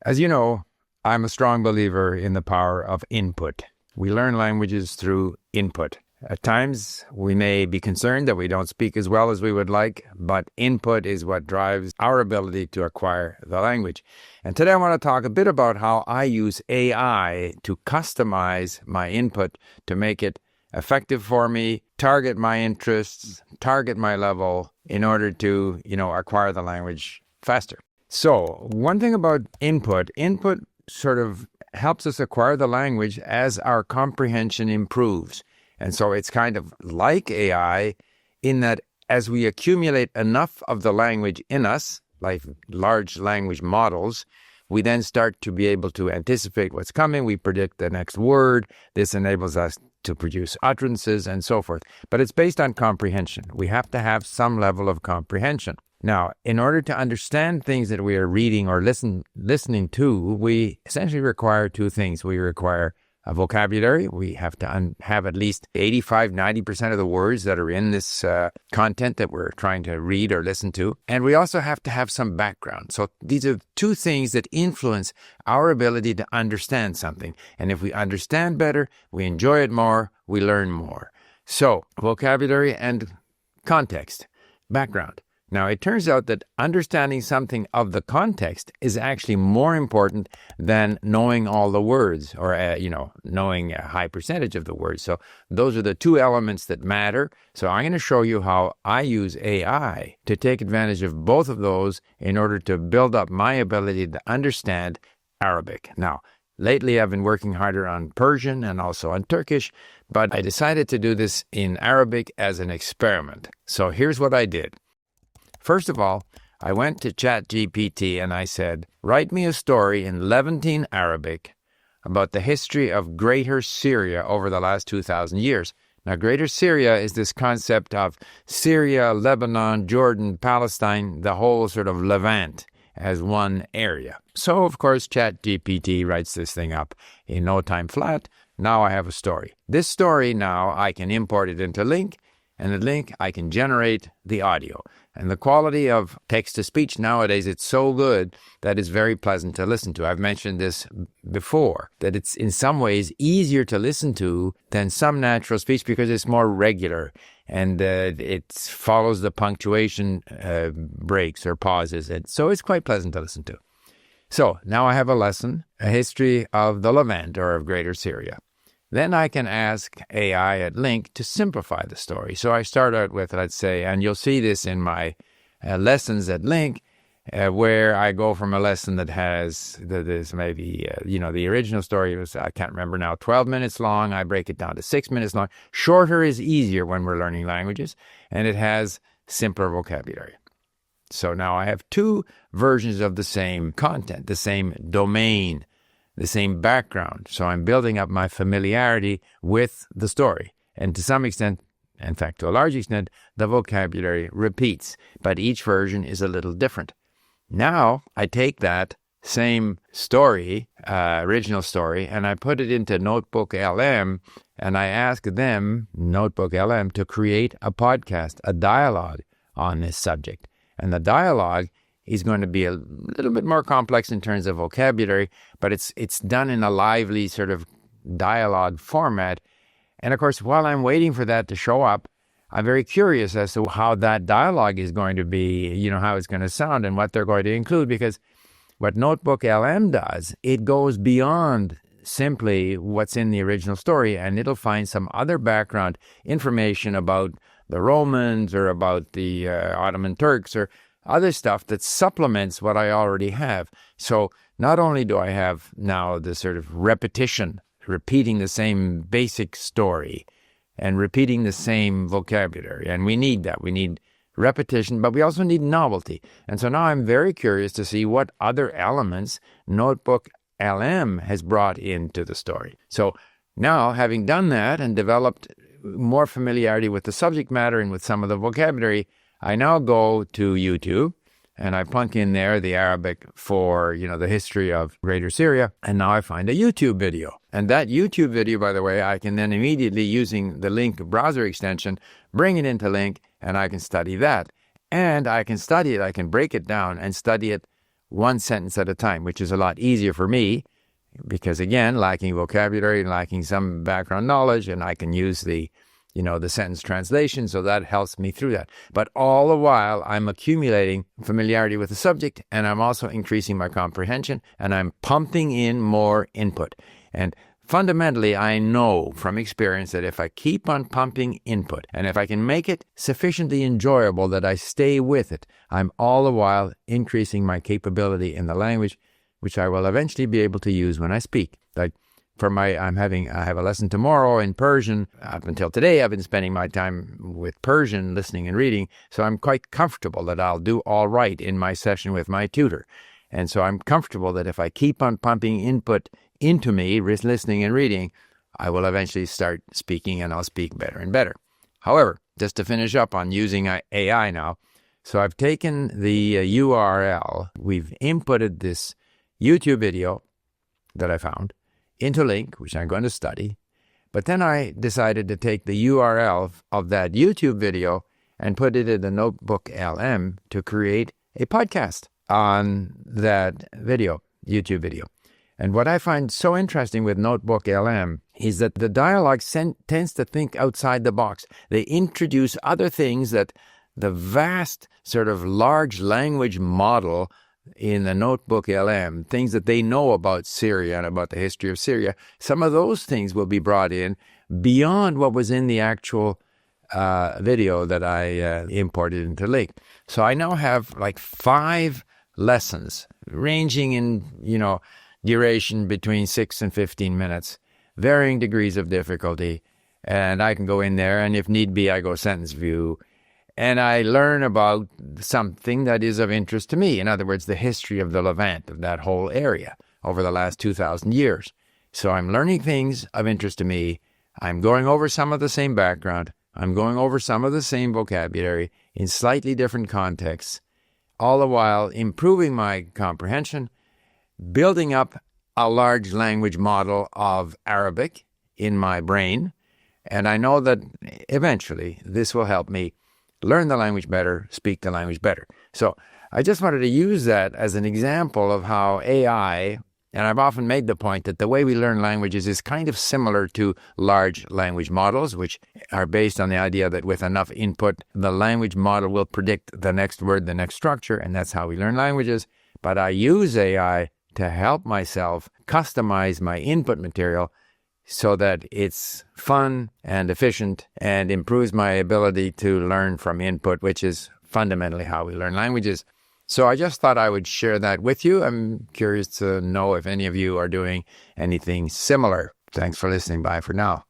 As you know, I'm a strong believer in the power of input. We learn languages through input. At times, we may be concerned that we don't speak as well as we would like, but input is what drives our ability to acquire the language. And today I want to talk a bit about how I use AI to customize my input to make it effective for me, target my interests, target my level in order to, acquire the language faster. So one thing about input sort of helps us acquire the language as our comprehension improves. And so it's kind of like AI in that as we accumulate enough of the language in us, like large language models, we then start to be able to anticipate what's coming. We predict the next word. This enables us to produce utterances and so forth. But it's based on comprehension. We have to have some level of comprehension. Now, in order to understand things that we are reading or listening to, we essentially require two things. We require a vocabulary. We have to have at least 85-90% of the words that are in this content that we're trying to read or listen to. And we also have to have some background. So these are two things that influence our ability to understand something. And if we understand better, we enjoy it more, we learn more. So vocabulary and context, background. Now, it turns out that understanding something of the context is actually more important than knowing all the words or, knowing a high percentage of the words. So those are the two elements that matter. So I'm going to show you how I use AI to take advantage of both of those in order to build up my ability to understand Arabic. Now, lately I've been working harder on Persian and also on Turkish, but I decided to do this in Arabic as an experiment. So here's what I did. First of all, I went to ChatGPT and I said, write me a story in Levantine Arabic about the history of Greater Syria over the last 2,000 years. Now, Greater Syria is this concept of Syria, Lebanon, Jordan, Palestine, the whole sort of Levant as one area. So, of course, ChatGPT writes this thing up in no time flat. Now I have a story. This story now I can import it into Link, and the Link I can generate the audio. And the quality of text-to-speech nowadays, it's so good that it's very pleasant to listen to. I've mentioned this before, that it's in some ways easier to listen to than some natural speech because it's more regular and it follows the punctuation breaks or pauses. And so it's quite pleasant to listen to. So now I have a lesson, a history of the Levant or of Greater Syria. Then I can ask AI at Link to simplify the story. So I start out with, let's say, and you'll see this in my lessons at Link, where I go from a lesson that has, there's maybe, the original story was, I can't remember now, 12 minutes long. I break it down to 6 minutes long. Shorter is easier when we're learning languages, and it has simpler vocabulary. So now I have two versions of the same content, the same domain, the same background. So I'm building up my familiarity with the story. And to some extent, in fact, to a large extent, the vocabulary repeats, but each version is a little different. Now I take that same story, original story, and I put it into Notebook LM, and I ask them, Notebook LM, to create a podcast, a dialogue on this subject. And the dialogue is going to be a little bit more complex in terms of vocabulary, but it's done in a lively sort of dialogue format. And of course, while I'm waiting for that to show up, I'm very curious as to how that dialogue is going to be, how it's going to sound and what they're going to include, because what Notebook LM does, it goes beyond simply what's in the original story, and it'll find some other background information about the Romans or about the Ottoman Turks or other stuff that supplements what I already have. So not only do I have now the sort of repetition, repeating the same basic story and repeating the same vocabulary, and we need that. We need repetition, but we also need novelty. And so now I'm very curious to see what other elements Notebook LM has brought into the story. So now, having done that and developed more familiarity with the subject matter and with some of the vocabulary, I now go to YouTube and I plunk in there the Arabic for, the history of Greater Syria. And now I find a YouTube video. And that YouTube video, by the way, I can then immediately, using the Link browser extension, bring it into Link and I can study that. And I can study it, I can break it down and study it one sentence at a time, which is a lot easier for me because, again, lacking vocabulary and lacking some background knowledge, and I can use the sentence translation, so that helps me through that. But all the while, I'm accumulating familiarity with the subject, and I'm also increasing my comprehension, and I'm pumping in more input. And fundamentally, I know from experience that if I keep on pumping input, and if I can make it sufficiently enjoyable that I stay with it, I'm all the while increasing my capability in the language, which I will eventually be able to use when I speak. Like I have a lesson tomorrow in Persian. Up until today, I've been spending my time with Persian, listening and reading, so I'm quite comfortable that I'll do all right in my session with my tutor. And so I'm comfortable that if I keep on pumping input into me, listening and reading, I will eventually start speaking, and I'll speak better and better. However, just to finish up on using AI now, so I've taken the URL, we've inputted this YouTube video that I found into Link, which I'm going to study. But then I decided to take the URL of that YouTube video and put it in the Notebook LM to create a podcast on that YouTube video. And what I find so interesting with Notebook LM is that the dialogue tends to think outside the box. They introduce other things that the vast sort of large language model in the Notebook LM, things that they know about Syria and about the history of Syria, some of those things will be brought in beyond what was in the actual video that I imported into Link. So I now have like 5 lessons ranging in, duration between 6 and 15 minutes, varying degrees of difficulty. And I can go in there, and if need be, I go sentence view. And I learn about something that is of interest to me. In other words, the history of the Levant, of that whole area over the last 2,000 years. So I'm learning things of interest to me. I'm going over some of the same background. I'm going over some of the same vocabulary in slightly different contexts, all the while improving my comprehension, building up a large language model of Arabic in my brain. And I know that eventually this will help me learn the language better, speak the language better. So I just wanted to use that as an example of how AI, and I've often made the point that the way we learn languages is kind of similar to large language models, which are based on the idea that with enough input, the language model will predict the next word, the next structure, and that's how we learn languages. But I use AI to help myself customize my input material so that it's fun and efficient and improves my ability to learn from input, which is fundamentally how we learn languages. So I just thought I would share that with you. I'm curious to know if any of you are doing anything similar. Thanks for listening. Bye for now.